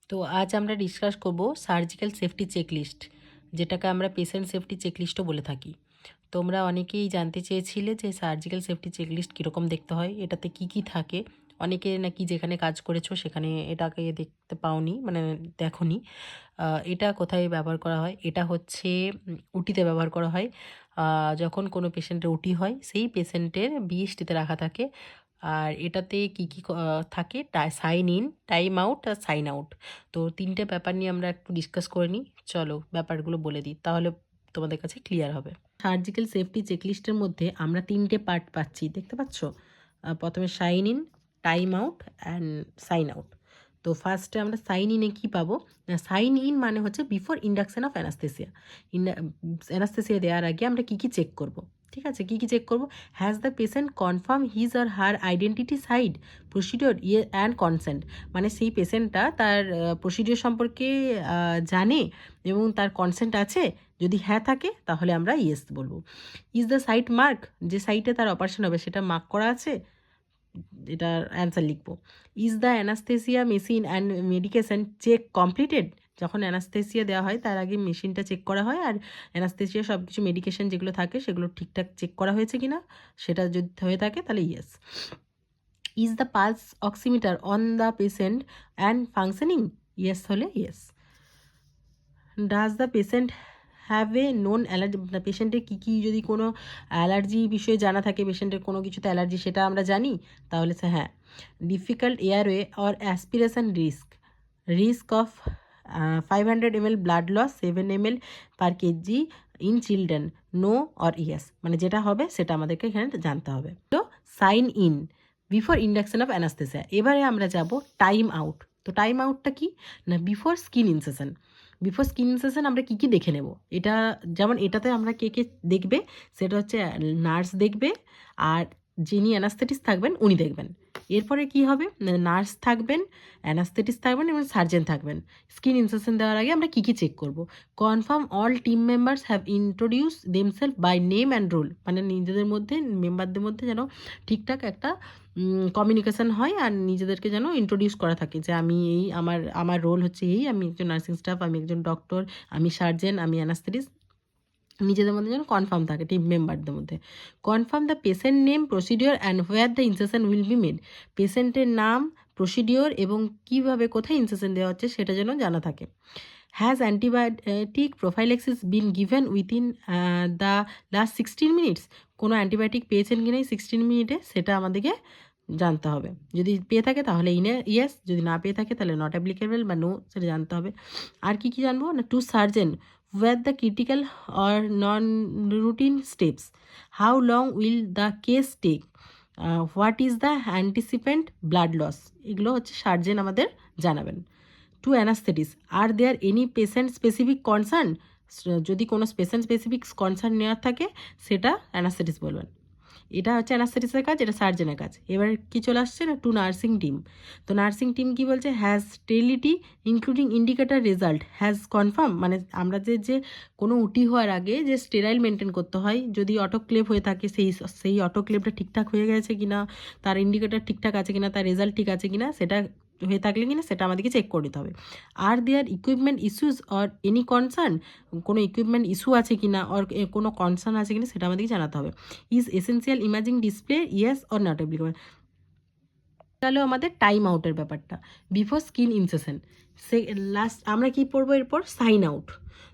তো আজ আমরা ডিসকাস করব সার্জিক্যাল সেফটি চেকলিস্ট, যেটাকে আমরা পেশেন্ট সেফটি চেকলিস্টও বলে থাকি। তোমরা অনেকেই জানতে চেয়েছিলে যে সার্জিক্যাল সেফটি চেকলিস্ট কীরকম দেখতে হয়, এটাতে কি কি থাকে। অনেকে নাকি যেখানে কাজ করেছো সেখানে এটাকে দেখতে পাওনি, মানে দেখোনি। এটা কোথায় ব্যবহার করা হয়? এটা হচ্ছে উটিতে ব্যবহার করা হয়। যখন কোনো পেশেন্টের উটি হয় সেই পেশেন্টের বিএসটিতে রাখা থাকে। আর এটাতে কি কি থাকে, সাইন ইন, টাইম আউট আর সাইন আউট। তো তিনটে ব্যাপার নিয়ে আমরা একটু ডিসকাস করে নিই। চলো ব্যাপারগুলো বলে দিই, তাহলে তোমাদের কাছে ক্লিয়ার হবে। সার্জিক্যাল সেফটি চেকলিস্টের মধ্যে আমরা তিনটে পার্ট পাচ্ছি, দেখতে পাচ্ছ। প্রথমে sign in, time out and sign out. তো ফার্স্টে আমরা সাইন ইনে কী পাবো? সাইন ইন মানে হচ্ছে before induction of anaesthesia. Anaesthesia দেওয়ার আগে আমরা কী কী চেক করব, ঠিক আছে? কী কী চেক করব? Has the patient confirm his or her identity side procedure and consent. মানে সেই পেশেন্টটা তার প্রসিডিওর সম্পর্কে জানে এবং তার কনসেন্ট আছে। যদি হ্যাঁ থাকে তাহলে আমরা ইয়েস বলবো। ইজ দ্য সাইট মার্ক, যে সাইটে তার অপারেশন হবে সেটা মার্ক করা আছে, এটার অ্যান্সার লিখবো। Is the anaesthesia machine and medication check completed. যখন অ্যানাস্থেসিয়া দেওয়া হয় তার আগে মেশিনটা চেক করা হয়, আর অ্যানাস্থেসিয়া সব কিছু মেডিকেশন যেগুলো থাকে সেগুলো ঠিকঠাক চেক করা হয়েছে কি না, সেটা যদি হয়ে থাকে তাহলে yes. Is the pulse oximeter on the patient and functioning? Yes হলে yes. Does the patient have a known allergy, পেশেন্টের কী কী যদি কোনো অ্যালার্জি বিষয়ে জানা থাকে, পেশেন্টের কোনো কিছুতে অ্যালার্জি সেটা আমরা জানি, তাহলে হ্যাঁ। Difficult airway or aspiration risk of 500 ml blood loss 7 ml per KG in children, no or yes. মানে যেটা হবে সেটা আমাদেরকে এখানে জানতে হবে। তো sign in, before induction of anaesthesia. এবারে আমরা যাব টাইম আউট। তো টাইম আউটটা কি না, before skin incision. Before skin incision আমরা কী কী দেখে নেব? এটা যেমন এটাতে আমরা কে কে দেখবে, সেটা হচ্ছে নার্স দেখবে, আর যিনি অ্যানাস্থেটিস্ট থাকবেন উনি দেখবেন। এরপরে কি হবে, নার্স থাকবেন, অ্যানাস্থেটিস্ট থাকবেন এবং সার্জেন থাকবেন। স্কিন ইনসেশন দেওয়ার আগে আমরা কী কী চেক করব? Confirm all team members have introduce themselves by name and role. মানে নিজেদের মধ্যে, মেম্বারদের মধ্যে যেন ঠিকঠাক একটা কমিউনিকেশান হয়, আর নিজেদেরকে যেন ইন্ট্রোডিউস করা থাকে যে আমি এই, আমার রোল হচ্ছে এই, আমি একজন নার্সিং স্টাফ, আমি একজন ডক্টর, আমি সার্জেন, আমি অ্যানাস্থেটিস্ট। নিজেদের মধ্যে যেন কনফার্ম থাকে টিম মেম্বারদের মধ্যে। Confirm the patient name, procedure and where the incision will be made. পেশেন্টের নাম, প্রসিডিওর এবং কীভাবে কোথায় ইনসেশন দেওয়া হচ্ছে সেটা যেন জানা থাকে। Has antibiotic prophylaxis been given within the last 16 minutes? কোনো অ্যান্টিবায়োটিক পেয়েছেন কি না এই 16 মিনিটে সেটা আমাদেরকে জানতে হবে। যদি পেয়ে থাকে তাহলে ইয়েস, যদি না পেয়ে থাকে তাহলে নট অ্যাপ্লিকেবল বা নো, সেটা জানতে হবে। আর কি কি জানবো না, to surgeon were the critical or non-routine steps, how long will the case take, what is the anticipant blood loss? এগুলো হচ্ছে সার্জেন আমাদের জানাবেন। To anaesthetist, are there any patient specific concern? যদি কোনো পেশেন্ট স্পেসিফিক কনসার্ন নেওয়ার থাকে সেটা anaesthetist বলবেন। এটা হচ্ছে অ্যানাস্থেটিসের কাজ, এটা সার্জেনের কাজ। এবার কি চলে আসছে না, টু নার্সিং টিম। তো নার্সিং টিম কি বলছে, has sterility including indicator result has confirm. মানে আমরা যে কোনো উটি হওয়ার আগে যে স্টেরাইল মেনটেন করতে হয়, যদি অটোক্লেভ হয়ে থাকে সেই অটোক্লেভটা ঠিকঠাক হয়ে গেছে কিনা, তার ইন্ডিকেটার ঠিকঠাক আছে কিনা, তার রেজাল্ট ঠিক আছে কিনা, সেটা হয়ে থাকলে কিনা সেটা আমাদেরকে চেক করে নিতে হবে। আর there equipment issues or any concern, কোনো ইকুইপমেন্ট ইস্যু আছে কিনা অর কোনো কনসার্ন আছে কিনা সেটা আমাদেরকে জানাতে হবে। Is essential imaging display yes or not applicable. গেল আমাদের টাইম আউটের ব্যাপারটা, বিফোর স্কিন ইনসেশন। লাস্ট আমরা কি পড়বো এরপর, সাইন আউট।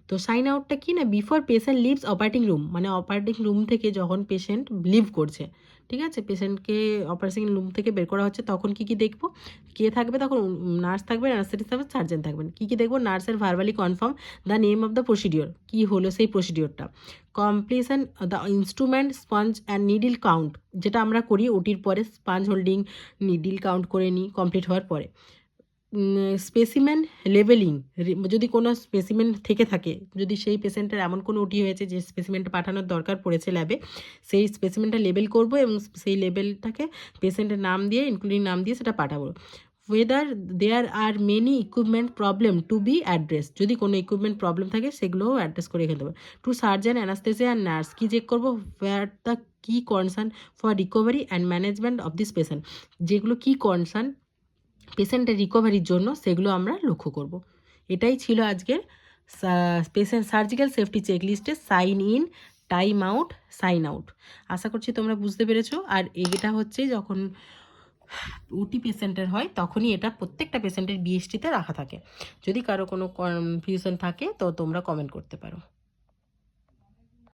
তো সাইন আউটটা কি না, before patient leaves operating room. মানে অপারেটিং রুম থেকে যখন পেশেন্ট লিভ করছে, ঠিক আছে, পেশেন্টকে অপারেটিং রুম থেকে বের করা হচ্ছে, তখন কি কি দেখবো, কে থাকবে তখন? নার্স থাকবে, অ্যানাস্থেটিস্ট থাকবে, সার্জেন থাকবেন। কী কী দেখবো, নার্সের verbally confirm the name of the procedure, কী হলো সেই প্রসিডিওরটা। Completion the instrument, sponge and needle count, যেটা আমরা করি ওটির পরে, স্পঞ্জ হোল্ডিং, নিডিল কাউন্ট করে নিই কমপ্লিট হওয়ার পরে। স্পেসিমেন লেবেলিং, যদি কোনো স্পেসিমেন থেকে থাকে, যদি সেই পেশেন্টের এমন কোনো ওটি হয়েছে যে স্পেসিমেনটা পাঠানোর দরকার পড়েছে ল্যাবে, সেই স্পেসিমেনটা লেবেল করব এবং সেই লেবেলটাকে পেশেন্টের নাম দিয়ে, ইনক্লুডিং নাম দিয়ে সেটা পাঠাবো। Whether there are many equipment problem to be address, যদি কোনো ইকুইপমেন্ট প্রবলেম থাকে সেগুলোও অ্যাড্রেস করে রেখে দেবো। To surgeon, anaesthesia and nurse, কী চেক করবো, where the key concern for recovery and management of this patient, যেগুলো কি কনসার্ন পেশেন্টের রিকভারির জন্য সেগুলো আমরা লক্ষ্য করব। এটাই ছিল আজকের পেশেন্ট সার্জিক্যাল সেফটি চেকলিস্টে sign in, time out, sign out. আশা করছি তোমরা বুঝতে পেরেছো। আর এটা হচ্ছে যখন ওটি পেশেন্টের হয় তখনই এটা প্রত্যেকটা পেশেন্টের বিএসটিতে রাখা থাকে। যদি কারো কোনো কনফিউশন থাকে তো তোমরা কমেন্ট করতে পারো।